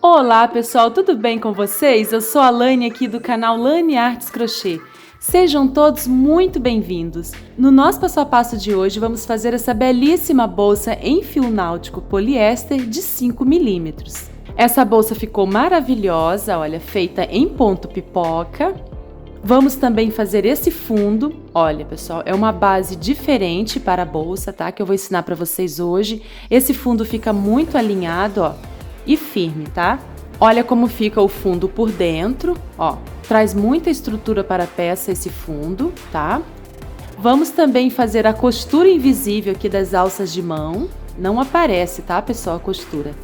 Olá pessoal, tudo bem com vocês? Eu sou a Lani aqui do canal Lani Artes Crochê. Sejam todos muito bem-vindos! No nosso passo a passo de hoje vamos fazer essa belíssima bolsa em fio náutico poliéster de 5 milímetros. Essa bolsa ficou maravilhosa, olha, feita em ponto pipoca. Vamos também fazer esse fundo. Olha, pessoal, é uma base diferente para a bolsa, tá? Que eu vou ensinar para vocês hoje. Esse fundo fica muito alinhado, ó, e firme, tá? Olha como fica o fundo por dentro, ó. Traz muita estrutura para a peça esse fundo, tá? Vamos também fazer a costura invisível aqui das alças de mão. Não aparece, tá, pessoal, a costura.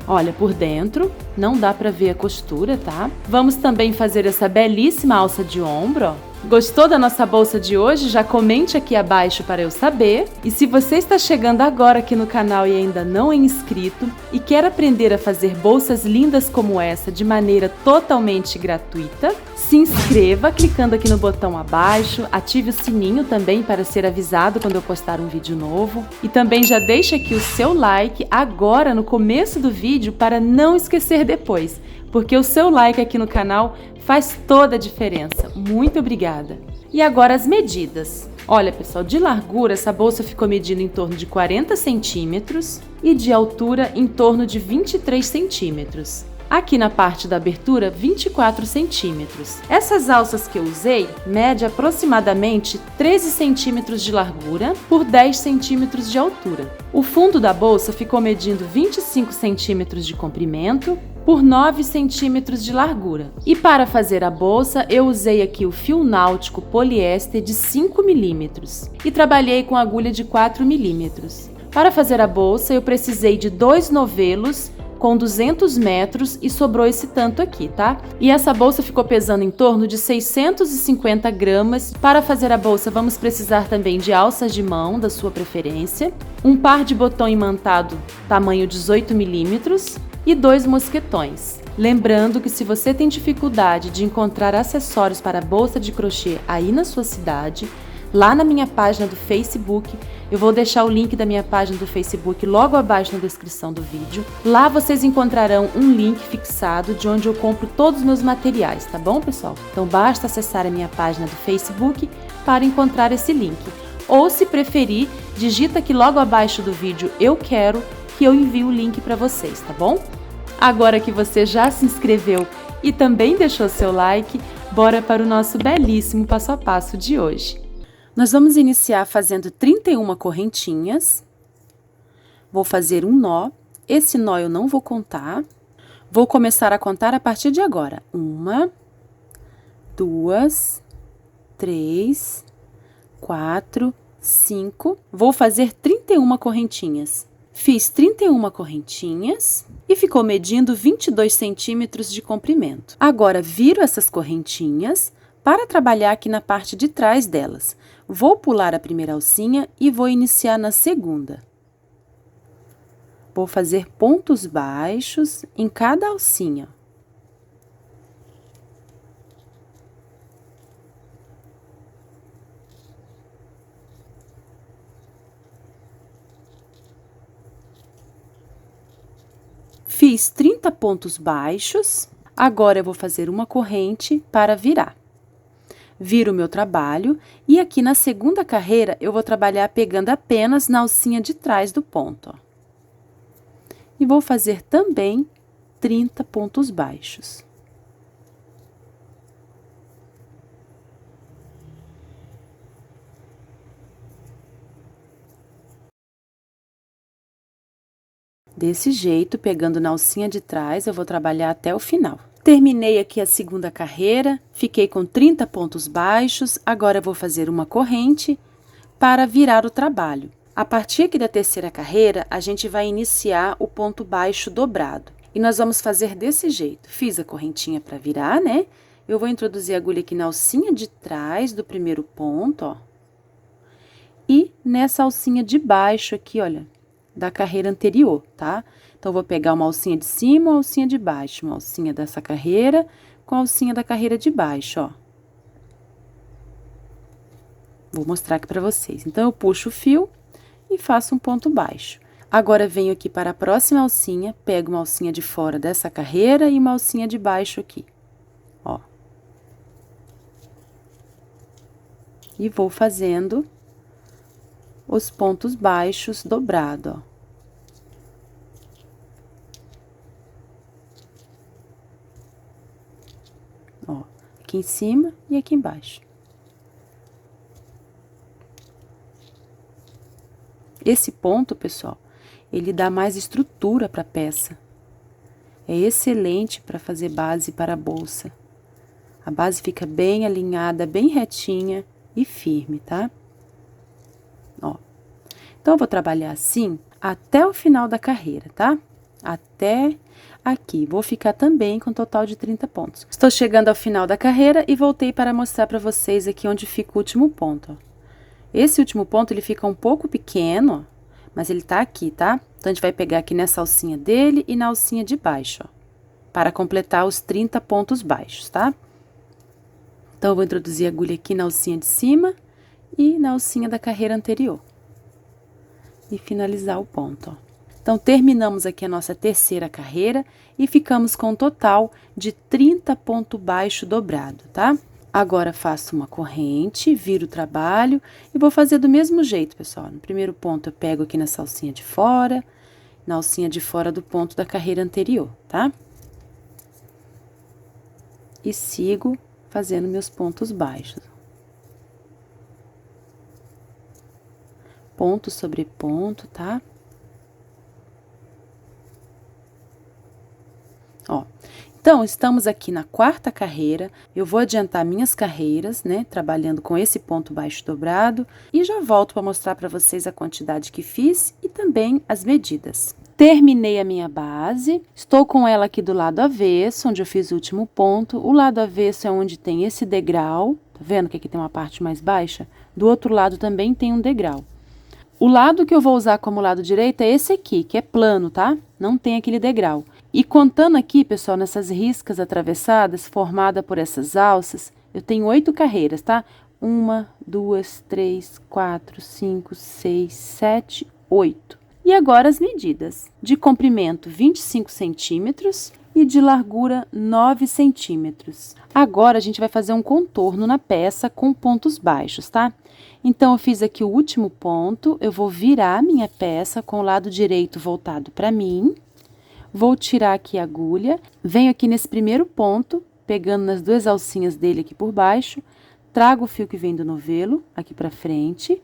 Olha, por dentro, não dá para ver a costura, tá? Vamos também fazer essa belíssima alça de ombro, ó. Gostou da nossa bolsa de hoje? Já comente aqui abaixo para eu saber. E se você está chegando agora aqui no canal e ainda não é inscrito e quer aprender a fazer bolsas lindas como essa de maneira totalmente gratuita, se inscreva clicando aqui no botão abaixo, ative o sininho também para ser avisado quando eu postar um vídeo novo e também já deixa aqui o seu like agora no começo do vídeo para não esquecer depois, porque o seu like aqui no canal faz toda a diferença. Muito obrigada! E agora as medidas. Olha, pessoal, de largura essa bolsa ficou medindo em torno de 40 centímetros e de altura em torno de 23 centímetros. Aqui na parte da abertura, 24 centímetros. Essas alças que eu usei mede aproximadamente 13 centímetros de largura por 10 centímetros de altura. O fundo da bolsa ficou medindo 25 centímetros de comprimento por 9 centímetros de largura. E para fazer a bolsa, eu usei aqui o fio náutico poliéster de 5 milímetros e trabalhei com agulha de 4 milímetros. Para fazer a bolsa, eu precisei de 2 novelos com 200 metros e sobrou esse tanto aqui, tá? E essa bolsa ficou pesando em torno de 650 gramas. Para fazer a bolsa, vamos precisar também de alças de mão, da sua preferência, um par de botão imantado tamanho 18 milímetros e 2 mosquetões. Lembrando que se você tem dificuldade de encontrar acessórios para bolsa de crochê aí na sua cidade, lá na minha página do Facebook, eu vou deixar o link da minha página do Facebook logo abaixo na descrição do vídeo. Lá vocês encontrarão um link fixado de onde eu compro todos os meus materiais, tá bom, pessoal? Então basta acessar a minha página do Facebook para encontrar esse link. Ou, se preferir, digita aqui logo abaixo do vídeo "eu quero", que eu envio o link para vocês, tá bom? Agora que você já se inscreveu e também deixou seu like, bora para o nosso belíssimo passo a passo de hoje. Nós vamos iniciar fazendo 31 correntinhas. Vou fazer um nó. Esse nó eu não vou contar. Vou começar a contar a partir de agora. 1, 2, 3, 4, 5. Vou fazer 31 correntinhas. Fiz 31 correntinhas e ficou medindo 22 centímetros de comprimento. Agora, viro essas correntinhas para trabalhar aqui na parte de trás delas. Vou pular a primeira alcinha e vou iniciar na segunda. Vou fazer pontos baixos em cada alcinha. Fiz 30 pontos baixos, agora eu vou fazer uma corrente para virar. Viro o meu trabalho e aqui na segunda carreira eu vou trabalhar pegando apenas na alcinha de trás do ponto, ó. E vou fazer também 30 pontos baixos. Desse jeito, pegando na alcinha de trás, eu vou trabalhar até o final. Terminei aqui a segunda carreira, fiquei com 30 pontos baixos, agora eu vou fazer uma corrente para virar o trabalho. A partir aqui da terceira carreira, a gente vai iniciar o ponto baixo dobrado. E nós vamos fazer desse jeito. Fiz a correntinha para virar, né? Eu vou introduzir a agulha aqui na alcinha de trás do primeiro ponto, ó. E nessa alcinha de baixo aqui, olha, da carreira anterior, tá? Então, vou pegar uma alcinha de cima, uma alcinha de baixo, uma alcinha dessa carreira com a alcinha da carreira de baixo, ó. Vou mostrar aqui pra vocês. Então, eu puxo o fio e faço um ponto baixo. Agora, venho aqui para a próxima alcinha, pego uma alcinha de fora dessa carreira e uma alcinha de baixo aqui, ó. E vou fazendo os pontos baixos dobrado, ó. Ó, aqui em cima e aqui embaixo. Esse ponto, pessoal, ele dá mais estrutura para a peça. É excelente para fazer base para a bolsa. A base fica bem alinhada, bem retinha e firme, tá? Ó. Então, eu vou trabalhar assim até o final da carreira, tá? Até aqui. Vou ficar também com um total de 30 pontos. Estou chegando ao final da carreira e voltei para mostrar para vocês aqui onde fica o último ponto, ó. Esse último ponto, ele fica um pouco pequeno, mas ele tá aqui, tá? Então, a gente vai pegar aqui nessa alcinha dele e na alcinha de baixo, ó, para completar os 30 pontos baixos, tá? Então, eu vou introduzir a agulha aqui na alcinha de cima e na alcinha da carreira anterior. E finalizar o ponto, ó. Então, terminamos aqui a nossa terceira carreira e ficamos com um total de 30 ponto baixo dobrado, tá? Agora, faço uma corrente, viro o trabalho e vou fazer do mesmo jeito, pessoal. No primeiro ponto, eu pego aqui nessa alcinha de fora, na alcinha de fora do ponto da carreira anterior, tá? E sigo fazendo meus pontos baixos. Ponto sobre ponto, tá? Ó. Então, estamos aqui na quarta carreira, eu vou adiantar minhas carreiras, né, trabalhando com esse ponto baixo dobrado, e já volto para mostrar para vocês a quantidade que fiz e também as medidas. Terminei a minha base, estou com ela aqui do lado avesso, onde eu fiz o último ponto. O lado avesso é onde tem esse degrau, tá vendo que aqui tem uma parte mais baixa? Do outro lado também tem um degrau. O lado que eu vou usar como lado direito é esse aqui, que é plano, tá? Não tem aquele degrau. E contando aqui, pessoal, nessas riscas atravessadas, formada por essas alças, eu tenho 8 carreiras, tá? 1, 2, 3, 4, 5, 6, 7, 8. E agora as medidas. De comprimento, 25 centímetros e de largura, 9 centímetros. Agora, a gente vai fazer um contorno na peça com pontos baixos, tá? Então, eu fiz aqui o último ponto, eu vou virar a minha peça com o lado direito voltado para mim. Vou tirar aqui a agulha, venho aqui nesse primeiro ponto, pegando nas duas alcinhas dele aqui por baixo, trago o fio que vem do novelo aqui pra frente,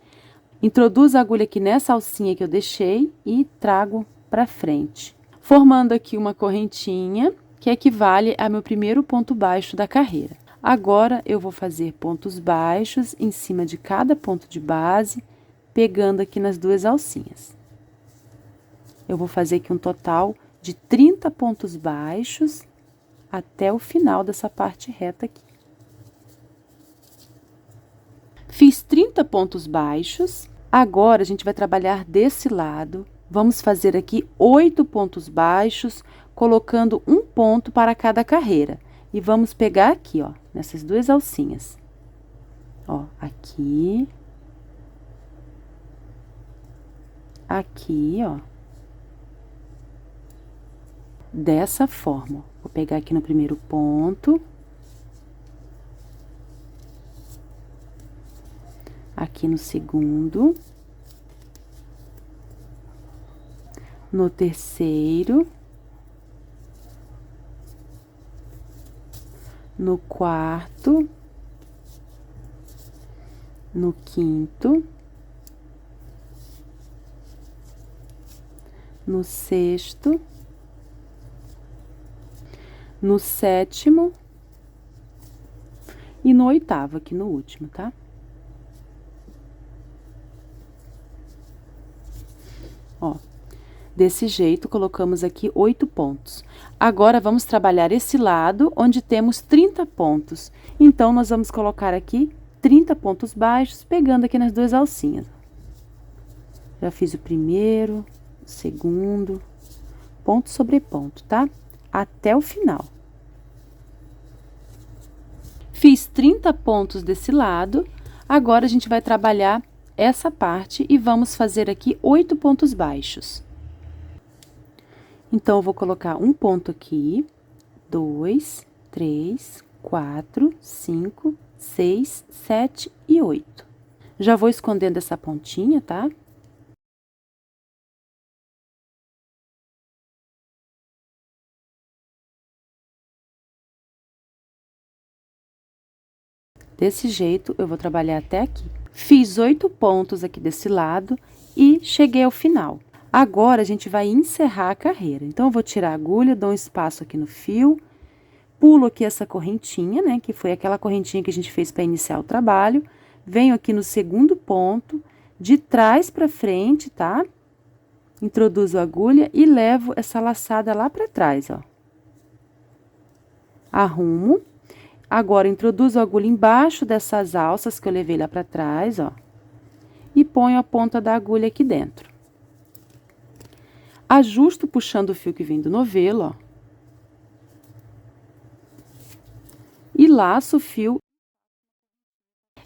introduzo a agulha aqui nessa alcinha que eu deixei e trago pra frente, formando aqui uma correntinha que equivale ao meu primeiro ponto baixo da carreira. Agora, eu vou fazer pontos baixos em cima de cada ponto de base, pegando aqui nas duas alcinhas. Eu vou fazer aqui um total de 30 pontos baixos até o final dessa parte reta aqui. Fiz 30 pontos baixos, agora a gente vai trabalhar desse lado, vamos fazer aqui 8 pontos baixos, colocando um ponto para cada carreira. E vamos pegar aqui, ó, nessas duas alcinhas. Ó, aqui. Aqui, ó. Dessa forma, vou pegar aqui no primeiro ponto. Aqui no segundo. No terceiro. No quarto. No quinto. No sexto. No sétimo e no oitavo, aqui no último, tá? Ó, desse jeito, colocamos aqui 8 pontos. Agora, vamos trabalhar esse lado, onde temos 30 pontos. Então, nós vamos colocar aqui 30 pontos baixos, pegando aqui nas duas alcinhas. Já fiz o primeiro, o segundo, ponto sobre ponto, tá? Até o final. Fiz 30 pontos desse lado, agora a gente vai trabalhar essa parte e vamos fazer aqui 8 pontos baixos. Então, eu vou colocar um ponto aqui, 2, 3, 4, 5, 6, 7 e 8. Já vou escondendo essa pontinha, tá? Desse jeito, eu vou trabalhar até aqui. Fiz 8 pontos aqui desse lado e cheguei ao final. Agora, a gente vai encerrar a carreira. Então, eu vou tirar a agulha, dou um espaço aqui no fio, pulo aqui essa correntinha, né, que foi aquela correntinha que a gente fez para iniciar o trabalho. Venho aqui no segundo ponto, de trás para frente, tá? Introduzo a agulha e levo essa laçada lá para trás, ó. Arrumo. Agora, introduzo a agulha embaixo dessas alças que eu levei lá para trás, ó. E ponho a ponta da agulha aqui dentro. Ajusto puxando o fio que vem do novelo, ó. E laço o fio.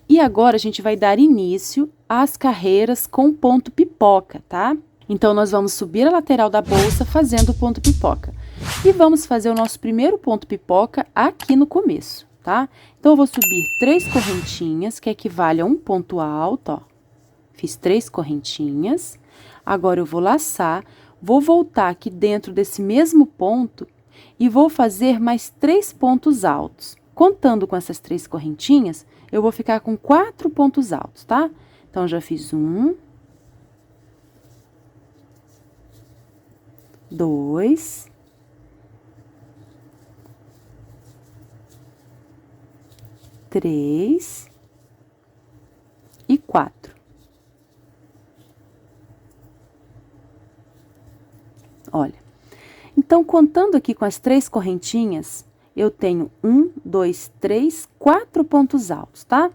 E agora, a gente vai dar início às carreiras com ponto pipoca, tá? Então, nós vamos subir a lateral da bolsa fazendo o ponto pipoca. E vamos fazer o nosso primeiro ponto pipoca aqui no começo, tá? Então, eu vou subir 3 correntinhas, que equivale a um ponto alto, ó. Fiz 3 correntinhas. Agora, eu vou laçar, vou voltar aqui dentro desse mesmo ponto e vou fazer mais 3 pontos altos. Contando com essas 3 correntinhas, eu vou ficar com 4 pontos altos, tá? Então, já fiz 1, 2, 3 e 4. Olha, então, contando aqui com as 3 correntinhas, eu tenho 1, 2, 3, 4 pontos altos, tá?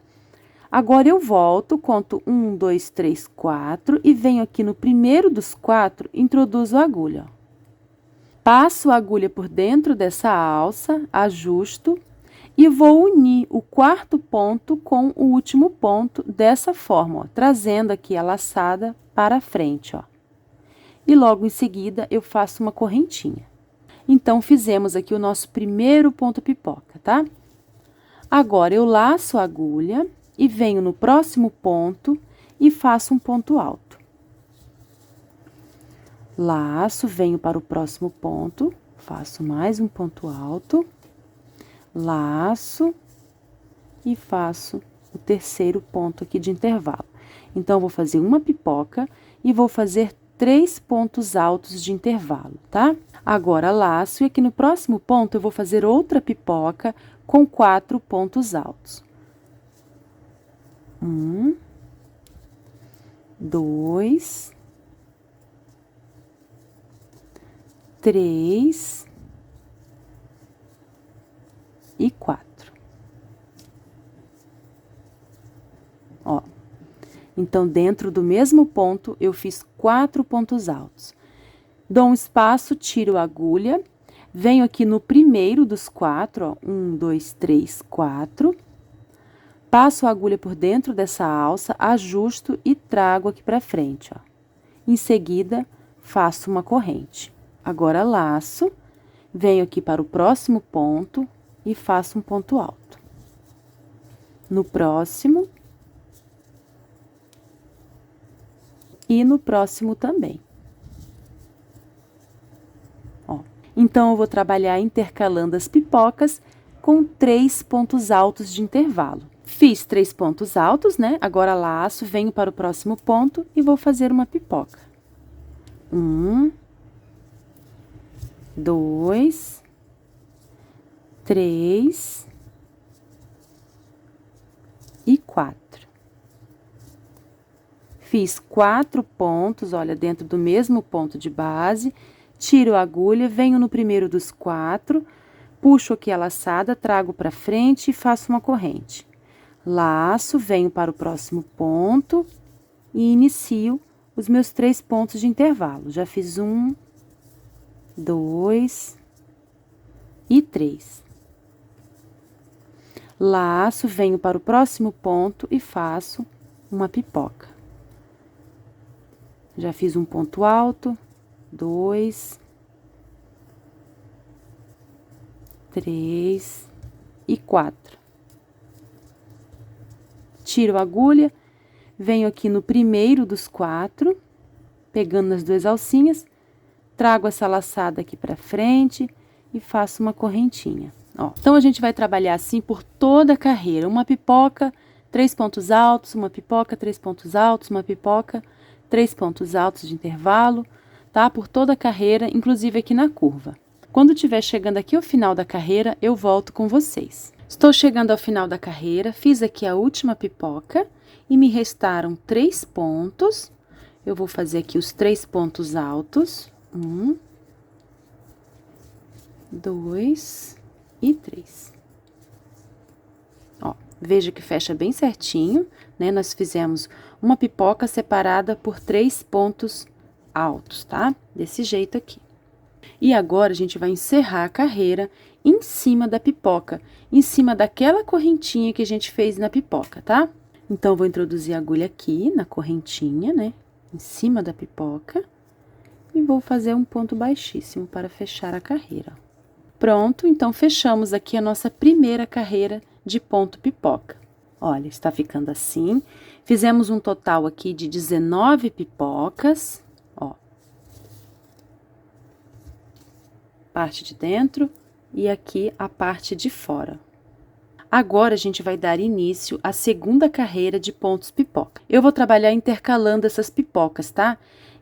Agora, eu volto, conto 1, 2, 3, 4 e venho aqui no primeiro dos 4, introduzo a agulha, ó. Passo a agulha por dentro dessa alça, ajusto e vou unir o 4º ponto com o último ponto dessa forma, ó, trazendo aqui a laçada para frente, ó. E logo em seguida, eu faço uma correntinha. Então, fizemos aqui o nosso primeiro ponto pipoca, tá? Agora, eu laço a agulha e venho no próximo ponto e faço um ponto alto. Laço, venho para o próximo ponto, faço mais um ponto alto, laço e faço o terceiro ponto aqui de intervalo. Então, eu vou fazer uma pipoca e vou fazer 3 pontos altos de intervalo, tá? Agora, laço e aqui no próximo ponto eu vou fazer outra pipoca com 4 pontos altos. 1, 2, 3 e 4. Ó. Então, dentro do mesmo ponto, eu fiz 4 pontos altos. Dou um espaço, tiro a agulha, venho aqui no primeiro dos 4, ó, 1, 2, 3, 4. Passo a agulha por dentro dessa alça, ajusto e trago aqui pra frente, ó. Em seguida, faço uma corrente. Agora, laço, venho aqui para o próximo ponto e faço um ponto alto. No próximo e no próximo também. Ó, então, eu vou trabalhar intercalando as pipocas com 3 pontos altos de intervalo. Fiz 3 pontos altos, né? Agora, laço, venho para o próximo ponto e vou fazer uma pipoca. 1, 2, 3 e 4. Fiz 4 pontos, olha, dentro do mesmo ponto de base, tiro a agulha, venho no primeiro dos 4, puxo aqui a laçada, trago para frente e faço uma corrente. Laço, venho para o próximo ponto e inicio os meus 3 pontos de intervalo. Já fiz 1, 2 e 3. Laço, venho para o próximo ponto e faço uma pipoca. Já fiz um ponto alto, 2, 3 e 4. Tiro a agulha, venho aqui no primeiro dos 4, pegando nas 2 alcinhas, trago essa laçada aqui pra frente e faço uma correntinha, ó. Então, a gente vai trabalhar assim por toda a carreira, uma pipoca, 3 pontos altos, uma pipoca, 3 pontos altos, uma pipoca, 3 pontos altos de intervalo, tá? Por toda a carreira, inclusive aqui na curva. Quando estiver chegando aqui ao final da carreira, eu volto com vocês. Estou chegando ao final da carreira, fiz aqui a última pipoca e me restaram 3 pontos. Eu vou fazer aqui os 3 pontos altos. 1, 2 e 3. Ó, veja que fecha bem certinho, né? Nós fizemos uma pipoca separada por 3 pontos altos, tá? Desse jeito aqui. E agora, a gente vai encerrar a carreira em cima da pipoca, em cima daquela correntinha que a gente fez na pipoca, tá? Então, vou introduzir a agulha aqui na correntinha, né? Em cima da pipoca. E vou fazer um ponto baixíssimo para fechar a carreira. Pronto, então, fechamos aqui a nossa primeira carreira de ponto pipoca. Olha, está ficando assim. Fizemos um total aqui de 19 pipocas, ó. Parte de dentro e aqui a parte de fora. Agora, a gente vai dar início à segunda carreira de pontos pipoca. Eu vou trabalhar intercalando essas pipocas, tá?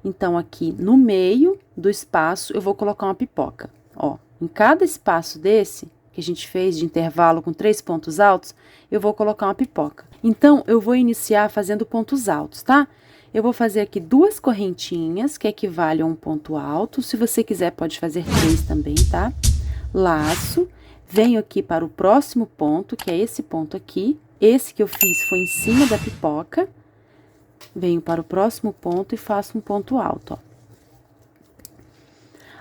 Então, aqui no meio do espaço, eu vou colocar uma pipoca, ó. Em cada espaço desse, que a gente fez de intervalo com 3 pontos altos, eu vou colocar uma pipoca. Então, eu vou iniciar fazendo pontos altos, tá? Eu vou fazer aqui 2 correntinhas, que equivalem a um ponto alto. Se você quiser, pode fazer 3 também, tá? Laço, venho aqui para o próximo ponto, que é esse ponto aqui. Esse que eu fiz foi em cima da pipoca. Venho para o próximo ponto e faço um ponto alto, ó.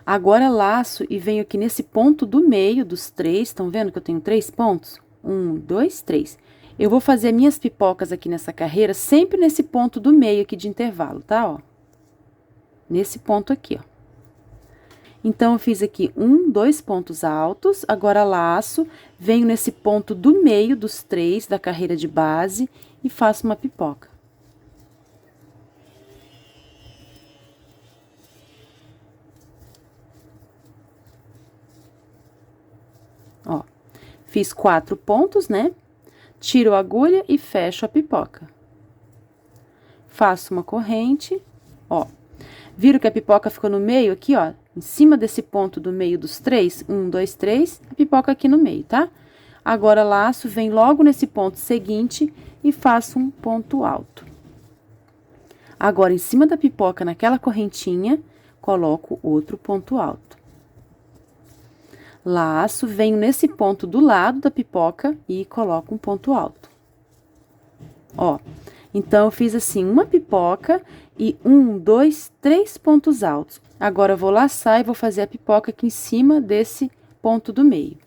Agora, laço e venho aqui nesse ponto do meio dos 3, estão vendo que eu tenho 3 pontos? 1, 2, 3. Eu vou fazer minhas pipocas aqui nessa carreira, sempre nesse ponto do meio aqui de intervalo, tá? Ó. Nesse ponto aqui, ó. Então, eu fiz aqui 1, 2 pontos altos, agora laço, venho nesse ponto do meio dos 3 da carreira de base e faço uma pipoca. Ó, fiz 4 pontos, né? Tiro a agulha e fecho a pipoca. Faço uma corrente, ó. Viram que a pipoca ficou no meio aqui, ó? Em cima desse ponto do meio dos 3, 1, 2, 3, a pipoca aqui no meio, tá? Agora, laço, vem logo nesse ponto seguinte e faço um ponto alto. Agora, em cima da pipoca, naquela correntinha, coloco outro ponto alto. Laço, venho nesse ponto do lado da pipoca e coloco um ponto alto. Ó, então, eu fiz assim, uma pipoca e 1, 2, 3 pontos altos. Agora, eu vou laçar e vou fazer a pipoca aqui em cima desse ponto do meio.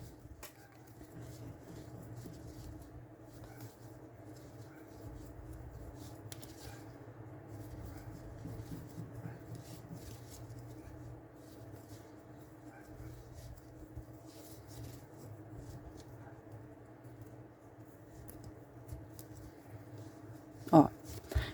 Ó,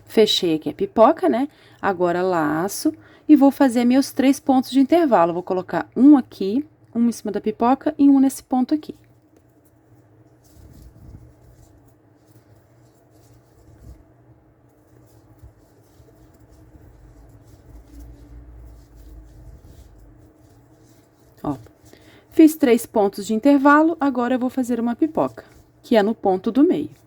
fechei aqui a pipoca, né? Agora, laço e vou fazer meus 3 pontos de intervalo. Vou colocar um aqui, um em cima da pipoca e um nesse ponto aqui. Ó, fiz 3 pontos de intervalo, agora eu vou fazer uma pipoca, que é no ponto do meio.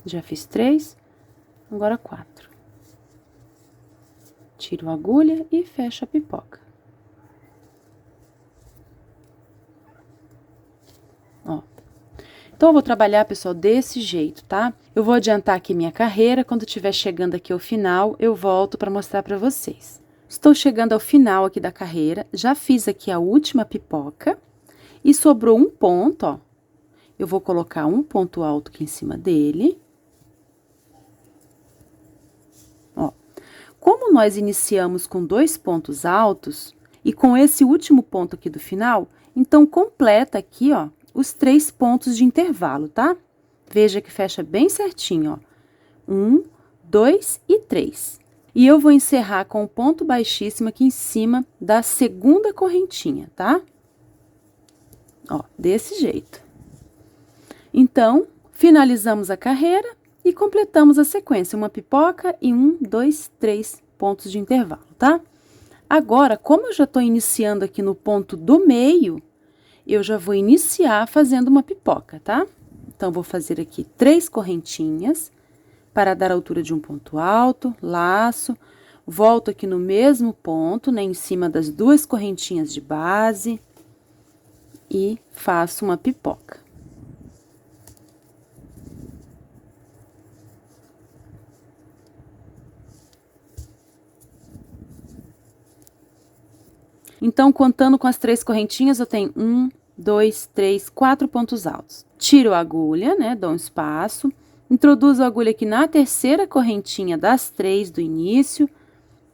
Já fiz 3, agora 4. Tiro a agulha e fecho a pipoca. Ó. Então, eu vou trabalhar, pessoal, desse jeito, tá? Eu vou adiantar aqui minha carreira, quando estiver chegando aqui ao final, eu volto para mostrar para vocês. Estou chegando ao final aqui da carreira, já fiz aqui a última pipoca e sobrou um ponto, ó. eu vou colocar um ponto alto aqui em cima dele. Ó, como nós iniciamos com 2 pontos altos, e com esse último ponto aqui do final, então, completa aqui, ó, os 3 pontos de intervalo, tá? Veja que fecha bem certinho, ó. 1, 2 e 3. E eu vou encerrar com o ponto baixíssimo aqui em cima da segunda correntinha, tá? Ó, desse jeito. Então, finalizamos a carreira e completamos a sequência, uma pipoca e 1, 2, 3 pontos de intervalo, tá? Agora, como eu já tô iniciando aqui no ponto do meio, eu já vou iniciar fazendo uma pipoca, tá? Então, vou fazer aqui 3 correntinhas para dar a altura de um ponto alto, laço, volto aqui no mesmo ponto, né, em cima das 2 correntinhas de base e faço uma pipoca. Então, contando com as 3 correntinhas, eu tenho 1, 2, 3, 4 pontos altos. Tiro a agulha, né, dou um espaço, introduzo a agulha aqui na terceira correntinha das 3 do início,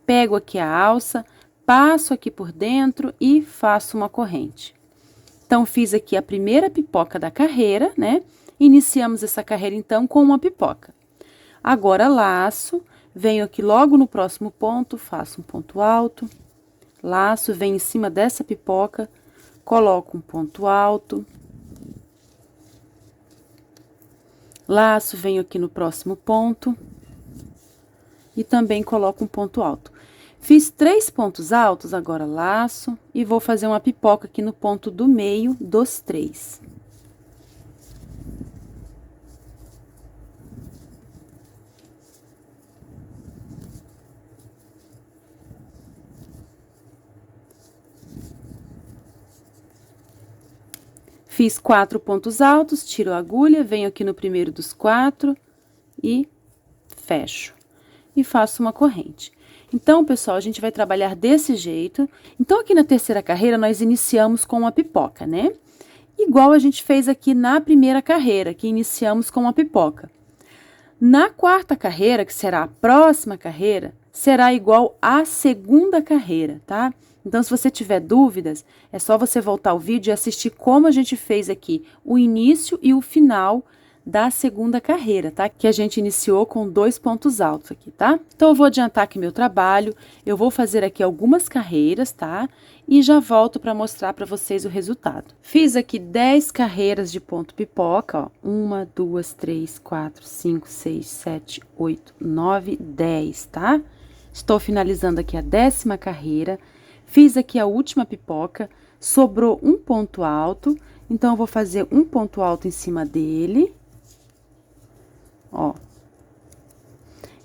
pego aqui a alça, passo aqui por dentro e faço uma corrente. Então, fiz aqui a primeira pipoca da carreira, né? Iniciamos essa carreira, então, com uma pipoca. Agora, laço, venho aqui logo no próximo ponto, faço um ponto alto. Laço, venho em cima dessa pipoca, coloco um ponto alto. Laço, venho aqui no próximo ponto. E também coloco um ponto alto. Fiz 3 pontos altos, agora laço, e vou fazer uma pipoca aqui no ponto do meio dos 3. Fiz 4 pontos altos, tiro a agulha, venho aqui no primeiro dos 4 e fecho. E faço uma corrente. Então, pessoal, a gente vai trabalhar desse jeito. Então, aqui na terceira carreira, nós iniciamos com uma pipoca, né? Igual a gente fez aqui na primeira carreira, que iniciamos com uma pipoca. Na quarta carreira, que será a próxima carreira, será igual à segunda carreira, tá? Então, se você tiver dúvidas, é só você voltar ao vídeo e assistir como a gente fez aqui o início e o final da segunda carreira, tá? Que a gente iniciou com 2 pontos altos aqui, tá? Então, eu vou adiantar aqui meu trabalho, eu vou fazer aqui algumas carreiras, tá? E já volto para mostrar para vocês o resultado. Fiz aqui 10 carreiras de ponto pipoca, ó. 1, 2, 3, 4, 5, 6, 7, 8, 9, 10, tá? Estou finalizando aqui a 10ª carreira. Fiz aqui a última pipoca, sobrou um ponto alto, então, eu vou fazer um ponto alto em cima dele. Ó.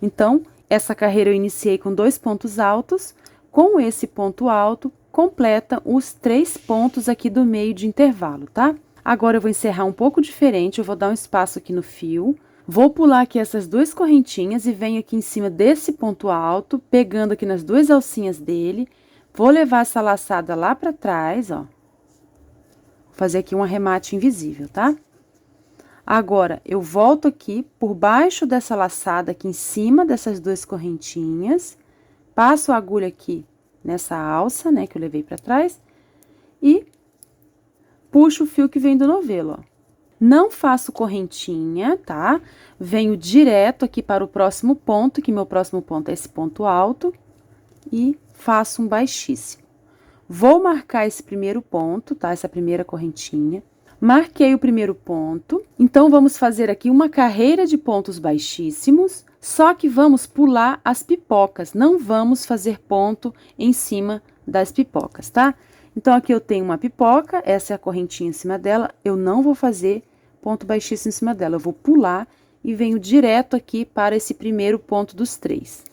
Então, essa carreira eu iniciei com 2 pontos altos, com esse ponto alto, completa os 3 pontos aqui do meio de intervalo, tá? Agora, eu vou encerrar um pouco diferente, eu vou dar um espaço aqui no fio, vou pular aqui essas 2 correntinhas e venho aqui em cima desse ponto alto, pegando aqui nas 2 alcinhas dele, vou levar essa laçada lá pra trás, ó. Vou fazer aqui um arremate invisível, tá? Agora, eu volto aqui por baixo dessa laçada aqui em cima dessas 2 correntinhas, passo a agulha aqui nessa alça, né, que eu levei pra trás, e puxo o fio que vem do novelo, ó. Não faço correntinha, tá? Venho direto aqui para o próximo ponto, que meu próximo ponto é esse ponto alto, e faço um baixíssimo. Vou marcar esse primeiro ponto, tá? Essa primeira correntinha. Marquei o primeiro ponto, então, vamos fazer aqui uma carreira de pontos baixíssimos, só que vamos pular as pipocas, não vamos fazer ponto em cima das pipocas, tá? Então, aqui eu tenho uma pipoca, essa é a correntinha em cima dela, eu não vou fazer ponto baixíssimo em cima dela, eu vou pular e venho direto aqui para esse primeiro ponto dos 3.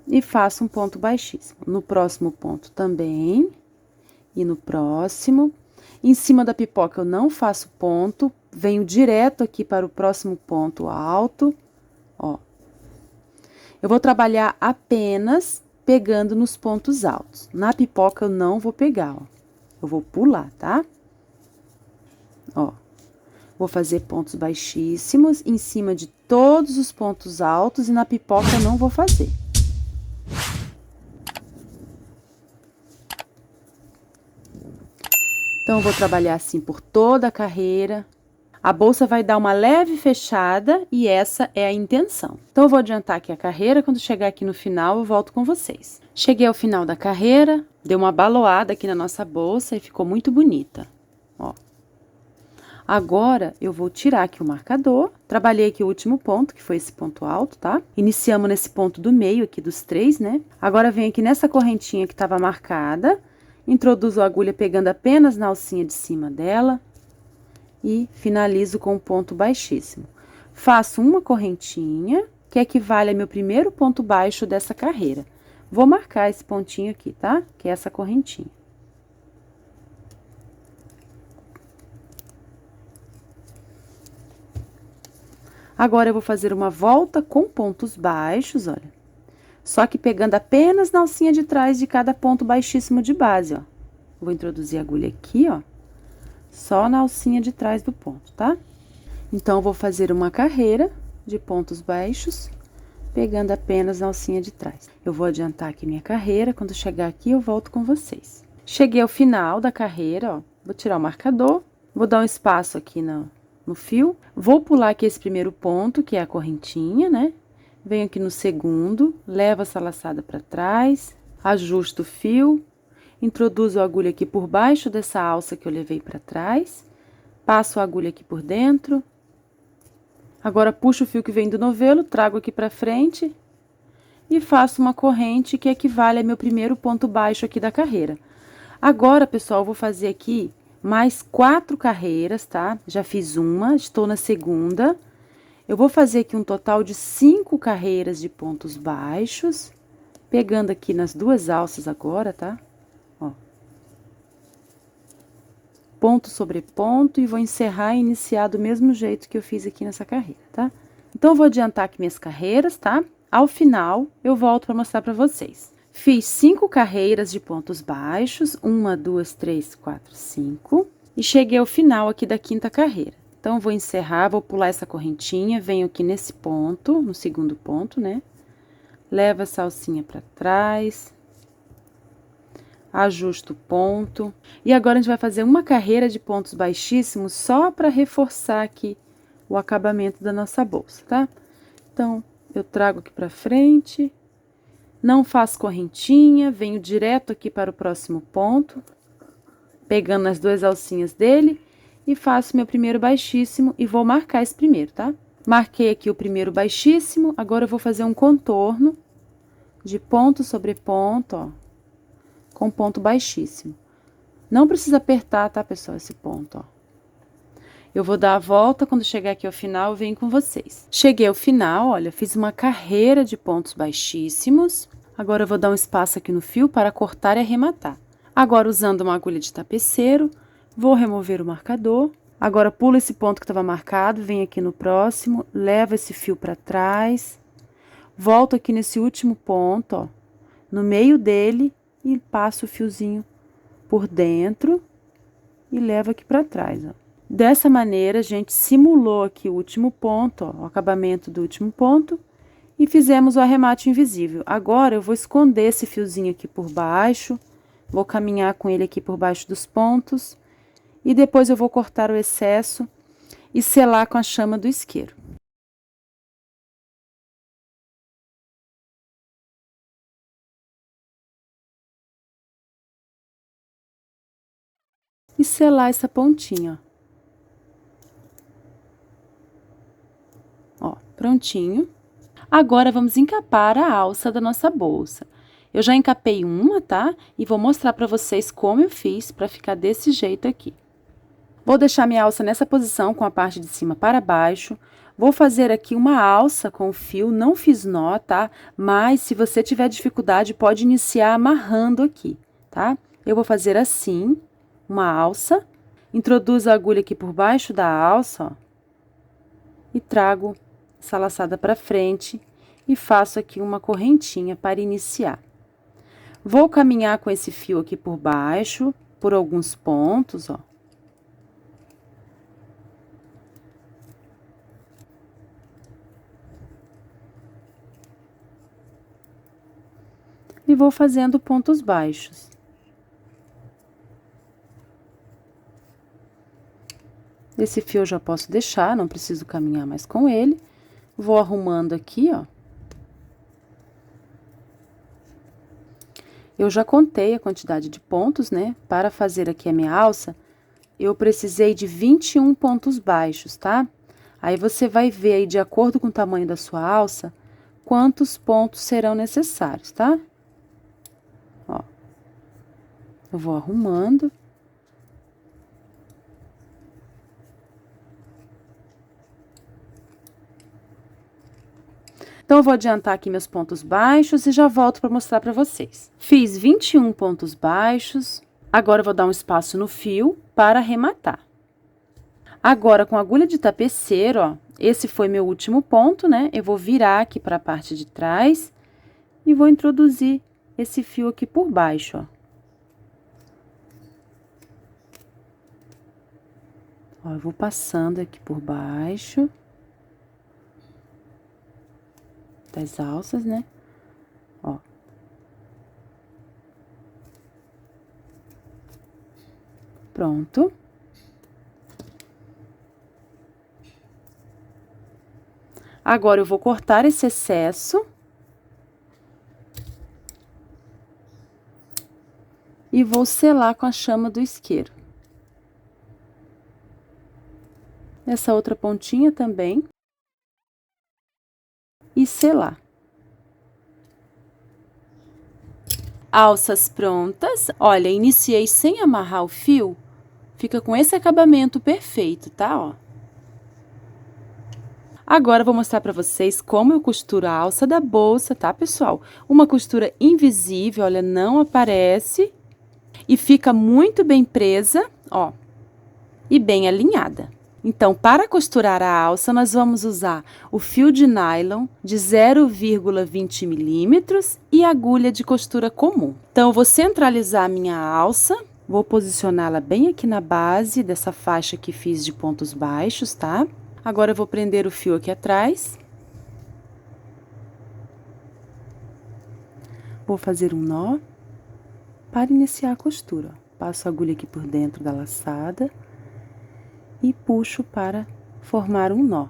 E faço um ponto baixíssimo. No próximo ponto também, e no próximo. Em cima da pipoca eu não faço ponto, venho direto aqui para o próximo ponto alto, ó. Eu vou trabalhar apenas pegando nos pontos altos. Na pipoca eu não vou pegar, ó. Eu vou pular, tá? Ó. Vou fazer pontos baixíssimos em cima de todos os pontos altos e na pipoca eu não vou fazer. Então, eu vou trabalhar assim por toda a carreira. A bolsa vai dar uma leve fechada e essa é a intenção. Então, eu vou adiantar aqui a carreira, quando chegar aqui no final, eu volto com vocês. Cheguei ao final da carreira, deu uma baloada aqui na nossa bolsa e ficou muito bonita, ó. Agora, eu vou tirar aqui o marcador, trabalhei aqui o último ponto, que foi esse ponto alto, tá? Iniciamos nesse ponto do meio aqui dos 3, né? Agora, venho aqui nessa correntinha que estava marcada, introduzo a agulha pegando apenas na alcinha de cima dela e finalizo com um ponto baixíssimo. Faço uma correntinha, que equivale ao meu primeiro ponto baixo dessa carreira. Vou marcar esse pontinho aqui, tá? Que é essa correntinha. Agora, eu vou fazer uma volta com pontos baixos, olha. Só que pegando apenas na alcinha de trás de cada ponto baixíssimo de base, ó. Vou introduzir a agulha aqui, ó. Só na alcinha de trás do ponto, tá? Então, eu vou fazer uma carreira de pontos baixos, pegando apenas na alcinha de trás. Eu vou adiantar aqui minha carreira, quando chegar aqui eu volto com vocês. Cheguei ao final da carreira, ó. Vou tirar o marcador, vou dar um espaço aqui no fio. Vou pular aqui esse primeiro ponto, que é a correntinha, né? Venho aqui no segundo, levo essa laçada para trás, ajusto o fio, introduzo a agulha aqui por baixo dessa alça que eu levei para trás, passo a agulha aqui por dentro. Agora, puxo o fio que vem do novelo, trago aqui para frente e faço uma corrente que equivale ao meu primeiro ponto baixo aqui da carreira. Agora, pessoal, eu vou fazer aqui mais 4 carreiras, tá? Já fiz uma, estou na segunda. Eu vou fazer aqui um total de 5 carreiras de pontos baixos, pegando aqui nas 2 alças agora, tá? Ó. Ponto sobre ponto e vou encerrar e iniciar do mesmo jeito que eu fiz aqui nessa carreira, tá? Então, eu vou adiantar aqui minhas carreiras, tá? Ao final, eu volto para mostrar para vocês. Fiz 5 carreiras de pontos baixos, 1, 2, 3, 4, 5, e cheguei ao final aqui da 5ª carreira. Então, vou encerrar, vou pular essa correntinha, venho aqui nesse ponto, no segundo ponto, né? Levo essa alcinha para trás, ajusto o ponto. E agora, a gente vai fazer uma carreira de pontos baixíssimos só para reforçar aqui o acabamento da nossa bolsa, tá? Então, eu trago aqui para frente, não faço correntinha, venho direto aqui para o próximo ponto, pegando as 2 alcinhas dele e faço meu primeiro baixíssimo e vou marcar esse primeiro, tá? Marquei aqui o primeiro baixíssimo, agora eu vou fazer um contorno de ponto sobre ponto, ó, com ponto baixíssimo. Não precisa apertar, tá, pessoal, esse ponto, ó. Eu vou dar a volta, quando chegar aqui ao final, eu venho com vocês. Cheguei ao final, olha, fiz uma carreira de pontos baixíssimos. Agora, eu vou dar um espaço aqui no fio para cortar e arrematar. Agora, usando uma agulha de tapeceiro, vou remover o marcador. Agora, pulo esse ponto que estava marcado, venho aqui no próximo, levo esse fio para trás, volto aqui nesse último ponto, ó, no meio dele, e passo o fiozinho por dentro e levo aqui para trás, ó. Dessa maneira, a gente simulou aqui o último ponto, ó, o acabamento do último ponto, e fizemos o arremate invisível. Agora, eu vou esconder esse fiozinho aqui por baixo, vou caminhar com ele aqui por baixo dos pontos, e depois eu vou cortar o excesso e selar com a chama do isqueiro. E selar essa pontinha, ó. Ó, prontinho. Agora, vamos encapar a alça da nossa bolsa. Eu já encapei uma, tá? E vou mostrar pra vocês como eu fiz pra ficar desse jeito aqui. Vou deixar minha alça nessa posição, com a parte de cima para baixo. Vou fazer aqui uma alça com o fio, não fiz nó, tá? Mas, se você tiver dificuldade, pode iniciar amarrando aqui, tá? Eu vou fazer assim, uma alça. Introduzo a agulha aqui por baixo da alça, ó. E trago essa laçada para frente e faço aqui uma correntinha para iniciar. Vou caminhar com esse fio aqui por baixo, por alguns pontos, ó. e vou fazendo pontos baixos. Esse fio eu já posso deixar, não preciso caminhar mais com ele. Vou arrumando aqui, ó. Eu já contei a quantidade de pontos, né? Para fazer aqui a minha alça, eu precisei de 21 pontos baixos, tá? Aí, você vai ver aí, de acordo com o tamanho da sua alça, quantos pontos serão necessários, tá? Ó. Eu vou arrumando. Então, eu vou adiantar aqui meus pontos baixos e já volto para mostrar para vocês. Fiz 21 pontos baixos. Agora, eu vou dar um espaço no fio para arrematar. Agora, com a agulha de tapeceiro, ó, esse foi meu último ponto, né? Eu vou virar aqui para a parte de trás e vou introduzir esse fio aqui por baixo, ó. Ó, eu vou passando aqui por baixo das alças, né? Ó. Pronto. Agora, eu vou cortar esse excesso. E vou selar com a chama do isqueiro. Essa outra pontinha também. E selar. Alças prontas. Olha, iniciei sem amarrar o fio. Fica com esse acabamento perfeito, tá? Ó. Agora, eu vou mostrar pra vocês como eu costuro a alça da bolsa, tá, pessoal? Uma costura invisível, olha, não aparece. E fica muito bem presa, ó. E bem alinhada. Então, para costurar a alça, nós vamos usar o fio de nylon de 0,20 milímetros e agulha de costura comum. Então, eu vou centralizar a minha alça, vou posicioná-la bem aqui na base dessa faixa que fiz de pontos baixos, tá? Agora, eu vou prender o fio aqui atrás. Vou fazer um nó para iniciar a costura. Passo a agulha aqui por dentro da laçada. E puxo para formar um nó.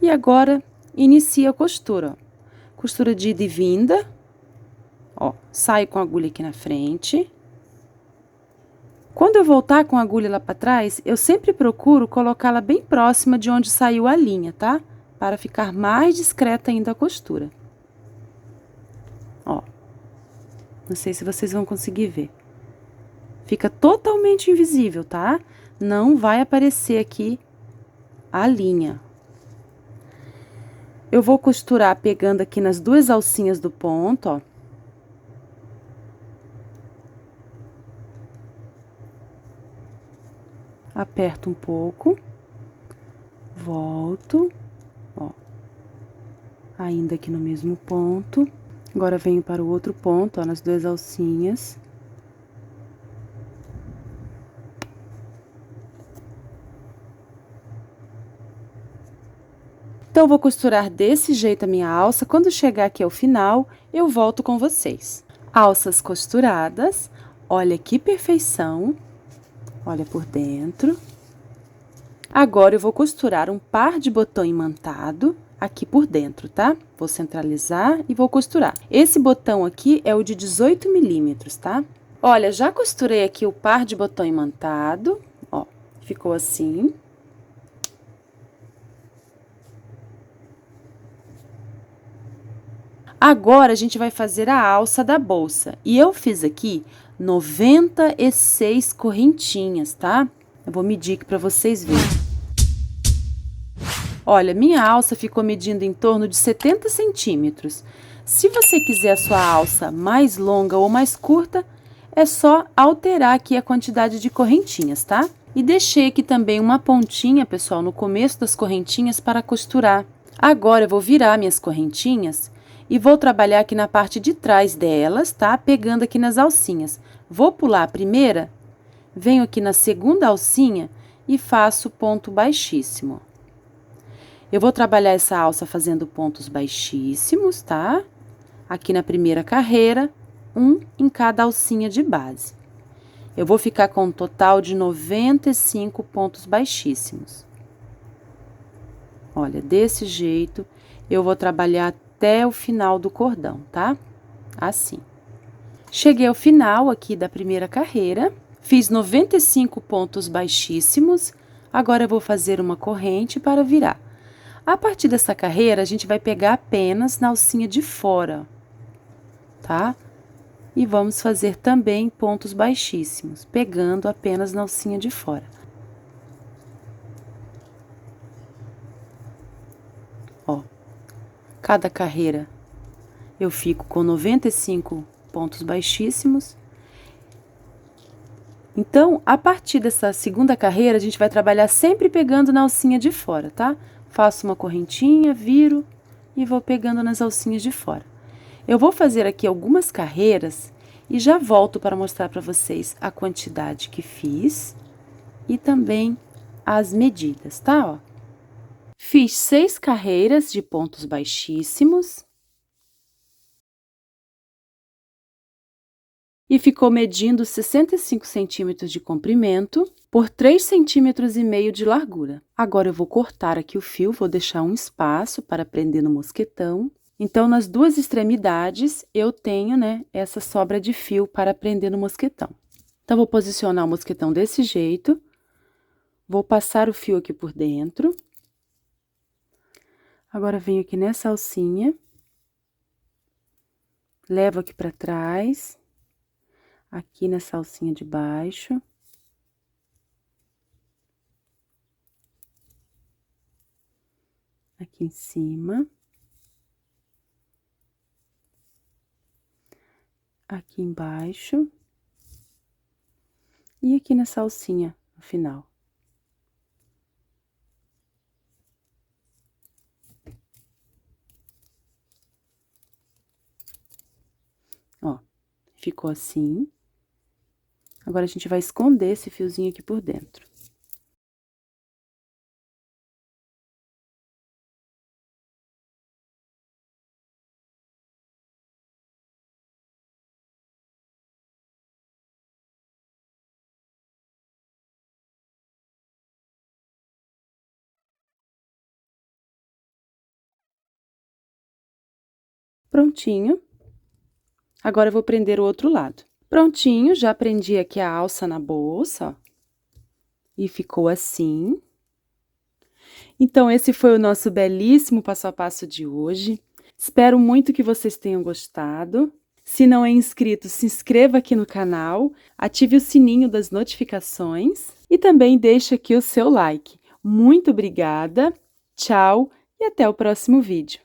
E agora, inicio a costura, ó. Costura de ida e vinda, ó, saio com a agulha aqui na frente. Quando eu voltar com a agulha lá para trás, eu sempre procuro colocá-la bem próxima de onde saiu a linha, tá? Para ficar mais discreta ainda a costura. Ó, não sei se vocês vão conseguir ver. Fica totalmente invisível, tá? Não vai aparecer aqui a linha. Eu vou costurar pegando aqui nas duas alcinhas do ponto, ó. Aperto um pouco. Volto, ó. Ainda aqui no mesmo ponto. Agora, venho para o outro ponto, ó, nas duas alcinhas. Então, eu vou costurar desse jeito a minha alça. Quando chegar aqui ao final, eu volto com vocês. Alças costuradas. Olha que perfeição. Olha por dentro. Agora, eu vou costurar um par de botão imantado aqui por dentro, tá? Vou centralizar e vou costurar. Esse botão aqui é o de 18 milímetros, tá? Olha, já costurei aqui o par de botão imantado. Ó, ficou assim. Agora, a gente vai fazer a alça da bolsa. E eu fiz aqui 96 correntinhas, tá? Eu vou medir aqui para vocês verem. Olha, minha alça ficou medindo em torno de 70 centímetros. Se você quiser a sua alça mais longa ou mais curta, é só alterar aqui a quantidade de correntinhas, tá? E deixei aqui também uma pontinha, pessoal, no começo das correntinhas para costurar. Agora, eu vou virar minhas correntinhas e vou trabalhar aqui na parte de trás delas, tá? Pegando aqui nas alcinhas. Vou pular a primeira, venho aqui na segunda alcinha e faço ponto baixíssimo. Eu vou trabalhar essa alça fazendo pontos baixíssimos, tá? Aqui na primeira carreira, um em cada alcinha de base. Eu vou ficar com um total de 95 pontos baixíssimos. Olha, desse jeito, eu vou trabalhar até o final do cordão, tá? Assim. Cheguei ao final aqui da primeira carreira, fiz 95 pontos baixíssimos, agora eu vou fazer uma corrente para virar. A partir dessa carreira, a gente vai pegar apenas na alcinha de fora, tá? E vamos fazer também pontos baixíssimos, pegando apenas na alcinha de fora. Ó, cada carreira eu fico com 95 pontos baixíssimos. Então, a partir dessa segunda carreira, a gente vai trabalhar sempre pegando na alcinha de fora, tá? Faço uma correntinha, viro e vou pegando nas alcinhas de fora. Eu vou fazer aqui algumas carreiras e já volto para mostrar para vocês a quantidade que fiz e também as medidas, tá? Ó. Fiz 6 carreiras de pontos baixíssimos. E ficou medindo 65 centímetros de comprimento por 3,5 cm de largura. Agora, eu vou cortar aqui o fio, vou deixar um espaço para prender no mosquetão. Então, nas duas extremidades, eu tenho, né, essa sobra de fio para prender no mosquetão. Então, vou posicionar o mosquetão desse jeito. Vou passar o fio aqui por dentro. Agora, venho aqui nessa alcinha. Levo aqui para trás. Aqui nessa alcinha de baixo. Aqui em cima. Aqui embaixo. E aqui nessa alcinha, no final. Ó, ficou assim. Agora, a gente vai esconder esse fiozinho aqui por dentro. Prontinho. Agora, eu vou prender o outro lado. Prontinho, já prendi aqui a alça na bolsa, ó. E ficou assim. Então, esse foi o nosso belíssimo passo a passo de hoje. Espero muito que vocês tenham gostado. Se não é inscrito, se inscreva aqui no canal, ative o sininho das notificações e também deixe aqui o seu like. Muito obrigada, tchau e até o próximo vídeo.